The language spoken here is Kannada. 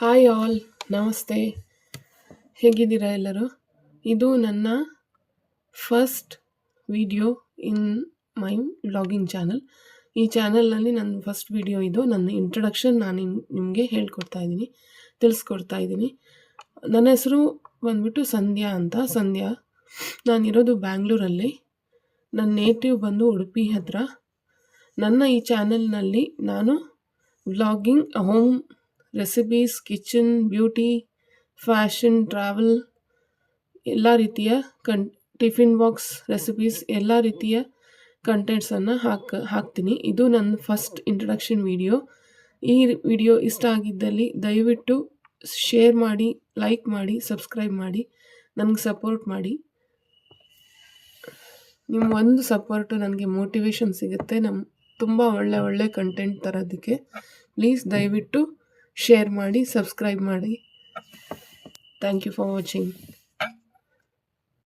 ಹಾಯ್ ಆಲ್, ನಮಸ್ತೆ. ಹೇಗಿದ್ದೀರಾ ಎಲ್ಲರೂ? ಇದು ನನ್ನ first video in my vlogging channel. ಈ ಚಾನಲ್ನಲ್ಲಿ ನನ್ನ ಫಸ್ಟ್ ವಿಡಿಯೋ ಇದು. ನನ್ನ ಇಂಟ್ರೊಡಕ್ಷನ್ ನಾನು ನಿಮಗೆ ತಿಳಿಸ್ಕೊಡ್ತಾ ಇದ್ದೀನಿ. ನನ್ನ ಹೆಸರು ಬಂದ್ಬಿಟ್ಟು ಸಂಧ್ಯಾ ಅಂತ. ನಾನಿರೋದು ಬ್ಯಾಂಗ್ಳೂರಲ್ಲಿ. ನನ್ನ ನೇಟಿವ್ ಬಂದು ಉಡುಪಿ ಹತ್ರ. ನನ್ನ ಈ ಚಾನಲ್ನಲ್ಲಿ ನಾನು vlogging, home recipes, kitchen, beauty, fashion, travel, ಎಲ್ಲ ರೀತಿಯ ಟಿಫಿನ್ ಬಾಕ್ಸ್ ರೆಸಿಪೀಸ್, ಎಲ್ಲ ರೀತಿಯ ಕಂಟೆಂಟ್ಸನ್ನು ಹಾಕ್ತೀನಿ. ಇದು ನನ್ನ ಫಸ್ಟ್ ಇಂಟ್ರಡಕ್ಷನ್ ವಿಡಿಯೋ. ಈ ವಿಡಿಯೋ ಇಷ್ಟ ಆಗಿದ್ದಲ್ಲಿ ದಯವಿಟ್ಟು ಶೇರ್ ಮಾಡಿ, ಲೈಕ್ ಮಾಡಿ, ಸಬ್ಸ್ಕ್ರೈಬ್ ಮಾಡಿ, ನನಗೆ ಸಪೋರ್ಟ್ ಮಾಡಿ. ನಿಮ್ಮ ಒಂದು ಸಪೋರ್ಟು ನನಗೆ ಮೋಟಿವೇಶನ್ ಸಿಗುತ್ತೆ ತುಂಬ ಒಳ್ಳೆ ಕಂಟೆಂಟ್ ತರೋದಕ್ಕೆ. ಪ್ಲೀಸ್ ದಯವಿಟ್ಟು ಶೇರ್ ಮಾಡಿ, ಸಬ್ಸ್ಕ್ರೈಬ್ ಮಾಡಿ. Thank you for watching.